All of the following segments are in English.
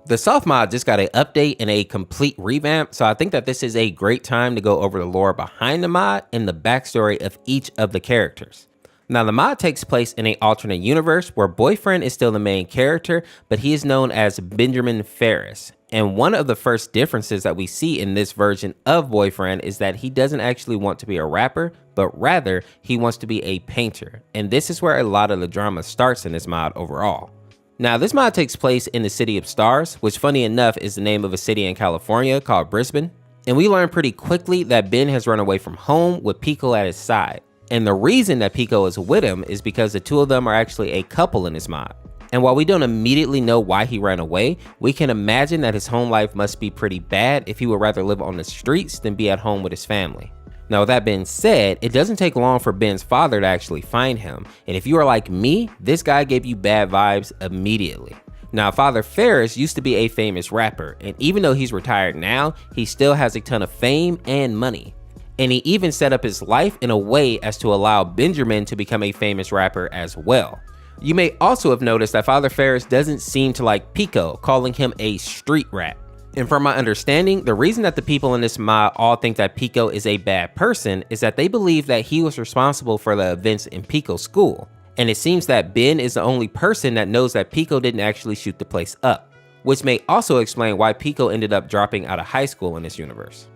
The soft mod just got an update and a complete revamp, so I think that this is a great time to go over the lore behind the mod and the backstory of each of the characters. Now, the mod takes place in an alternate universe where Boyfriend is still the main character, but he is known as Benjamin Ferris. And one of the first differences that we see in this version of Boyfriend is that he doesn't actually want to be a rapper, but rather he wants to be a painter. And this is where a lot of the drama starts in this mod overall. Now, this mod takes place in the city of Stars, which funny enough is the name of a city in California called Brisbane. And we learn pretty quickly that Ben has run away from home with Pico at his side. And the reason that Pico is with him is because the two of them are actually a couple in this mod. And while we don't immediately know why he ran away, we can imagine that his home life must be pretty bad if he would rather live on the streets than be at home with his family. Now, with that being said, it doesn't take long for Ben's father to actually find him. And if you are like me, this guy gave you bad vibes immediately. Now, Father Ferris used to be a famous rapper, and even though he's retired now, he still has a ton of fame and money. And he even set up his life in a way as to allow Benjamin to become a famous rapper as well. You may also have noticed that Father Ferris doesn't seem to like Pico, calling him a street rat. And from my understanding, the reason that the people in this mod all think that Pico is a bad person is that they believe that he was responsible for the events in Pico's school. And it seems that Ben is the only person that knows that Pico didn't actually shoot the place up, which may also explain why Pico ended up dropping out of high school in this universe.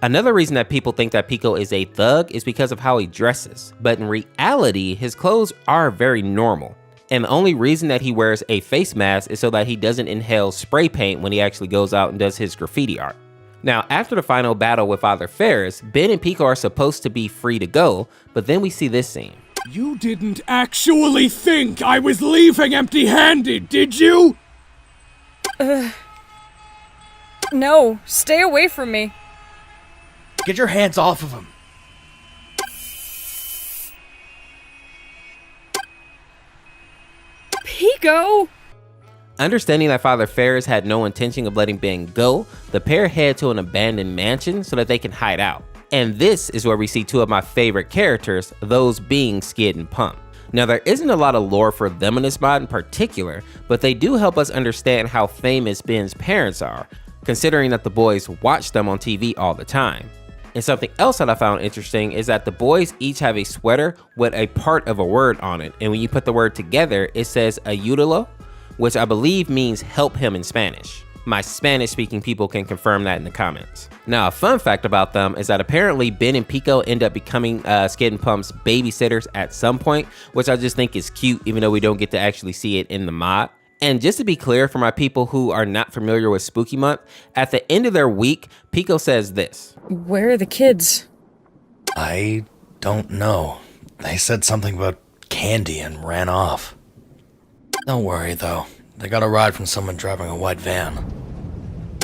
Another reason that people think that Pico is a thug is because of how he dresses, but in reality, his clothes are very normal. And the only reason that he wears a face mask is so that he doesn't inhale spray paint when he actually goes out and does his graffiti art. Now, after the final battle with Father Ferris, Ben and Pico are supposed to be free to go, but then we see this scene. You didn't actually think I was leaving empty-handed, did you? No, stay away from me. Get your hands off of him. Pico! Understanding that Father Ferris had no intention of letting Ben go, the pair head to an abandoned mansion so that they can hide out. And this is where we see two of my favorite characters, those being Skid and Pump. Now, there isn't a lot of lore for them in this mod in particular, but they do help us understand how famous Ben's parents are, considering that the boys watch them on TV all the time. And something else that I found interesting is that the boys each have a sweater with a part of a word on it. And when you put the word together, it says ayúdalo, which I believe means help him in Spanish. My Spanish speaking people can confirm that in the comments. Now, a fun fact about them is that apparently Ben and Pico end up becoming Skid and Pump's babysitters at some point, which I just think is cute, even though we don't get to actually see it in the mod. And just to be clear for my people who are not familiar with Spooky Month, at the end of their week, Pico says this. Where are the kids? I don't know. They said something about candy and ran off. Don't worry, though. They got a ride from someone driving a white van.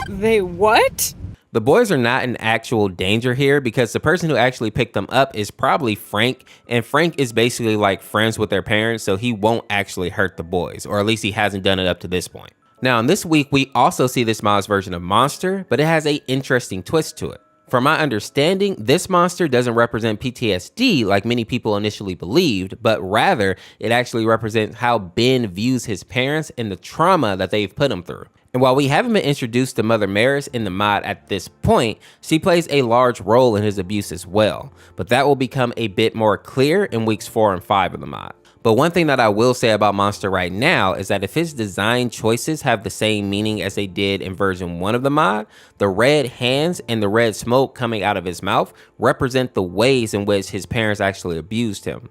They what? The boys are not in actual danger here because the person who actually picked them up is probably Frank, and Frank is basically like friends with their parents, so he won't actually hurt the boys, or at least he hasn't done it up to this point. Now, in this week, we also see this mod's version of Monster, but it has an interesting twist to it. From my understanding, this monster doesn't represent PTSD like many people initially believed, but rather it actually represents how Ben views his parents and the trauma that they've put him through. And while we haven't been introduced to Mother Maris in the mod at this point, she plays a large role in his abuse as well, but that will become a bit more clear in weeks 4 and 5 of the mod. But one thing that I will say about Monster right now is that if his design choices have the same meaning as they did in version 1 of the mod, the red hands and the red smoke coming out of his mouth represent the ways in which his parents actually abused him.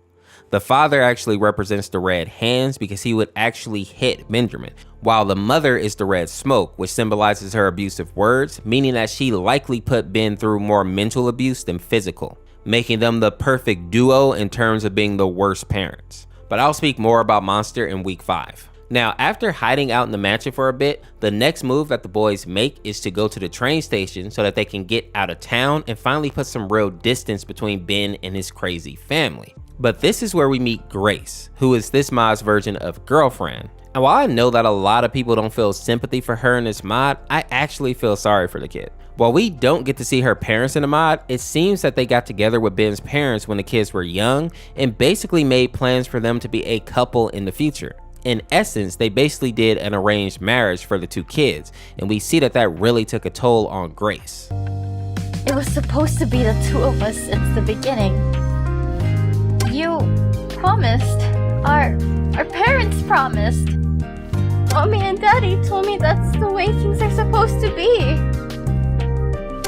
The father actually represents the red hands because he would actually hit Benjamin, while the mother is the red smoke, which symbolizes her abusive words, meaning that she likely put Ben through more mental abuse than physical, making them the perfect duo in terms of being the worst parents. But I'll speak more about Monster in week 5. Now, after hiding out in the mansion for a bit, the next move that the boys make is to go to the train station so that they can get out of town and finally put some real distance between Ben and his crazy family. But this is where we meet Grace, who is this mod's version of girlfriend. And while I know that a lot of people don't feel sympathy for her in this mod, I actually feel sorry for the kid. While we don't get to see her parents in the mod, it seems that they got together with Ben's parents when the kids were young and basically made plans for them to be a couple in the future. In essence, they basically did an arranged marriage for the two kids, and we see that that really took a toll on Grace. It was supposed to be the two of us since the beginning. You promised. Our parents promised. Mommy and Daddy told me that's the way things are supposed to be.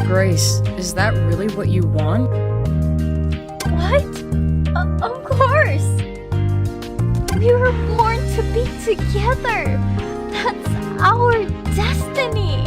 Grace, is that really what you want? What? Of course! We were born to be together! That's our destiny!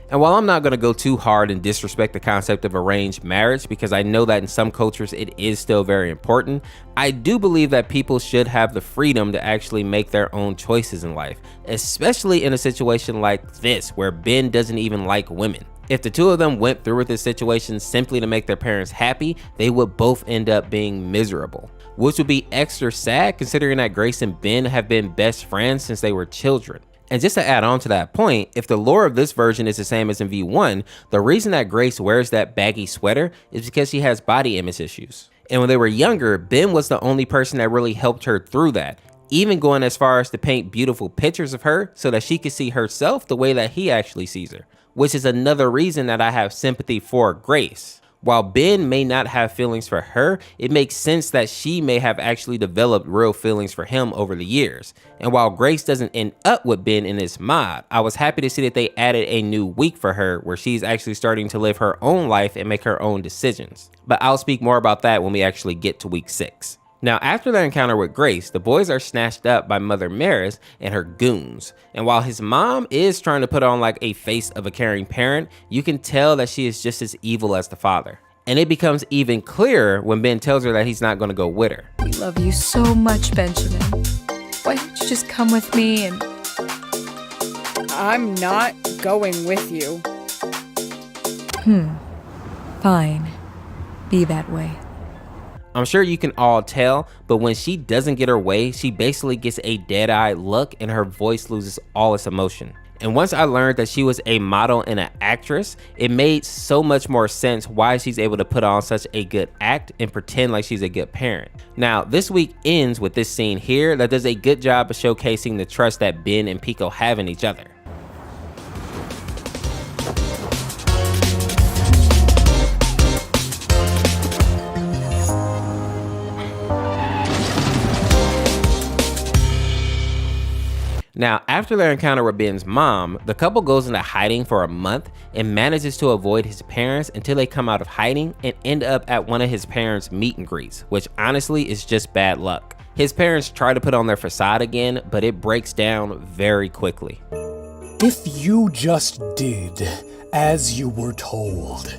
And while I'm not going to go too hard and disrespect the concept of arranged marriage, because I know that in some cultures it is still very important, I do believe that people should have the freedom to actually make their own choices in life, especially in a situation like this where Ben doesn't even like women. If the two of them went through with this situation simply to make their parents happy, they would both end up being miserable, which would be extra sad considering that Grace and Ben have been best friends since they were children. And just to add on to that point, if the lore of this version is the same as in V1, the reason that Grace wears that baggy sweater is because she has body image issues. And when they were younger, Ben was the only person that really helped her through that, even going as far as to paint beautiful pictures of her so that she could see herself the way that he actually sees her, which is another reason that I have sympathy for Grace. While Ben may not have feelings for her, it makes sense that she may have actually developed real feelings for him over the years. And while Grace doesn't end up with Ben in this mod, I was happy to see that they added a new week for her where she's actually starting to live her own life and make her own decisions. But I'll speak more about that when we actually get to week 6. Now, after their encounter with Grace, the boys are snatched up by Mother Maris and her goons. And while his mom is trying to put on like a face of a caring parent, you can tell that she is just as evil as the father. And it becomes even clearer when Ben tells her that he's not going to go with her. We love you so much, Benjamin. Why don't you just come with me and... I'm not going with you. Fine. Be that way. I'm sure you can all tell, but when she doesn't get her way, she basically gets a dead-eyed look and her voice loses all its emotion. And once I learned that she was a model and an actress, it made so much more sense why she's able to put on such a good act and pretend like she's a good parent. Now, this week ends with this scene here that does a good job of showcasing the trust that Ben and Pico have in each other. Now, after their encounter with Ben's mom, the couple goes into hiding for a month and manages to avoid his parents until they come out of hiding and end up at one of his parents' meet and greets, which honestly is just bad luck. His parents try to put on their facade again, but it breaks down very quickly. If you just did as you were told,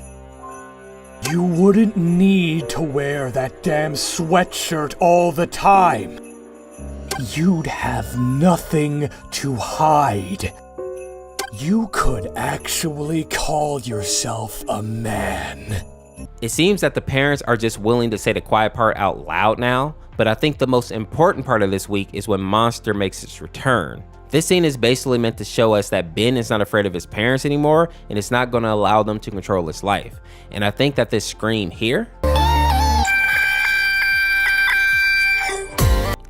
you wouldn't need to wear that damn sweatshirt all the time. You'd have nothing to hide. You could actually call yourself a man. It seems that the parents are just willing to say the quiet part out loud now, but I think the most important part of this week is when Monster makes its return. This scene is basically meant to show us that Ben is not afraid of his parents anymore, and it's not going to allow them to control his life. And I think that this scream here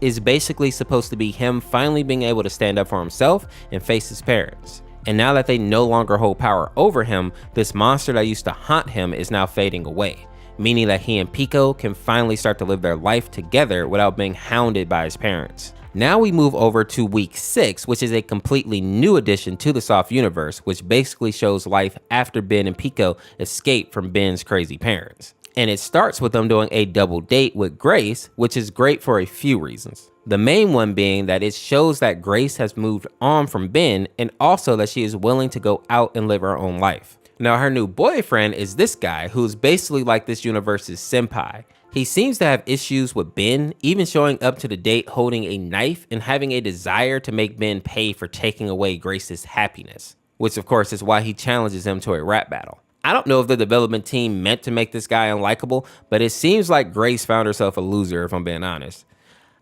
is basically supposed to be him finally being able to stand up for himself and face his parents. And now that they no longer hold power over him, this monster that used to haunt him is now fading away, meaning that he and Pico can finally start to live their life together without being hounded by his parents. Now we move over to week 6, which is a completely new addition to the Soft universe, which basically shows life after Ben and Pico escape from Ben's crazy parents. And it starts with them doing a double date with Grace, which is great for a few reasons. The main one being that it shows that Grace has moved on from Ben and also that she is willing to go out and live her own life. Now her new boyfriend is this guy who's basically like this universe's senpai. He seems to have issues with Ben, even showing up to the date holding a knife and having a desire to make Ben pay for taking away Grace's happiness, which of course is why he challenges him to a rap battle. I don't know if the development team meant to make this guy unlikable, but it seems like Grace found herself a loser if I'm being honest.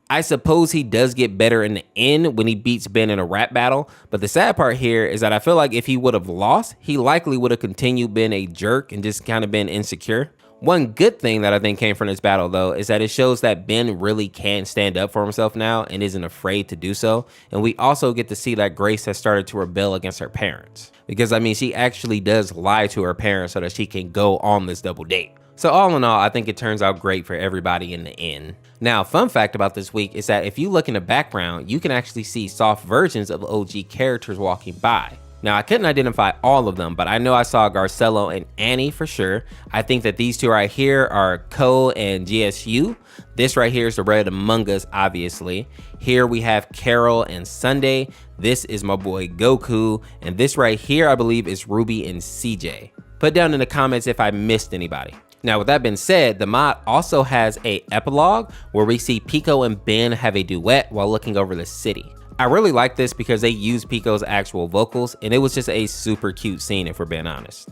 I suppose he does get better in the end when he beats Ben in a rap battle, but the sad part here is that I feel like if he would have lost, he likely would have continued being a jerk and just kind of been insecure. One good thing that I think came from this battle though is that it shows that Ben really can stand up for himself now and isn't afraid to do so. And we also get to see that Grace has started to rebel against her parents. Because I mean, she actually does lie to her parents so that she can go on this double date. So all in all, I think it turns out great for everybody in the end. Now, fun fact about this week is that if you look in the background, you can actually see soft versions of OG characters walking by. Now, I couldn't identify all of them, but I know I saw Garcello and Annie for sure. I think that these two right here are Ko and GSU. This right here is the Red Among Us, obviously. Here we have Carol and Sunday. This is my boy Goku. And this right here, I believe, is Ruby and CJ. Put down in the comments if I missed anybody. Now, with that being said, the mod also has a epilogue where we see Pico and Ben have a duet while looking over the city. I really like this because they use Pico's actual vocals, and it was just a super cute scene if we're being honest.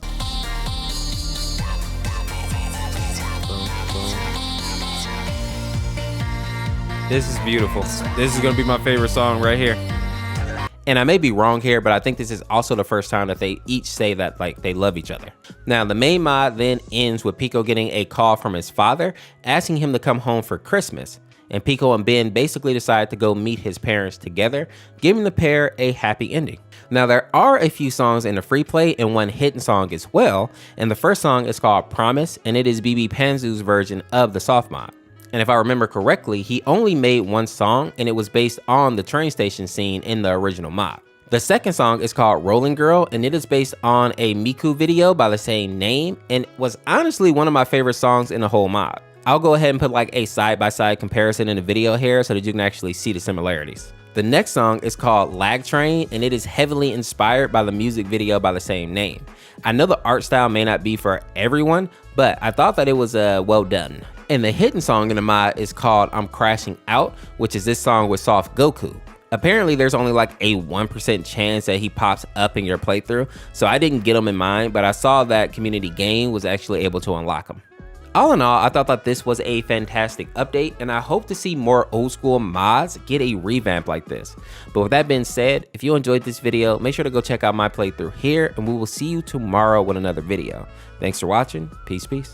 This is beautiful. This is gonna be my favorite song right here. And I may be wrong here, but I think this is also the first time that they each say that like they love each other. Now, the main mod then ends with Pico getting a call from his father, asking him to come home for Christmas. And Pico and Ben basically decide to go meet his parents together, giving the pair a happy ending. Now, there are a few songs in the free play and one hidden song as well, and the first song is called Promise, and it is BB Panzu's version of the soft mod. And if I remember correctly, he only made one song, and it was based on the train station scene in the original mod. The second song is called Rolling Girl, and it is based on a Miku video by the same name, and was honestly one of my favorite songs in the whole mod. I'll go ahead and put like a side-by-side comparison in the video here so that you can actually see the similarities. The next song is called Lag Train, and it is heavily inspired by the music video by the same name. I know the art style may not be for everyone, but I thought that it was well done. And the hidden song in the mod is called I'm Crashing Out, which is this song with Soft Goku. Apparently there's only like a 1% chance that he pops up in your playthrough, so I didn't get him in mind, but I saw that Community Game was actually able to unlock him. All in all, I thought that this was a fantastic update, and I hope to see more old school mods get a revamp like this. But with that being said, if you enjoyed this video, make sure to go check out my playthrough here, and we will see you tomorrow with another video. Thanks for watching. Peace, peace.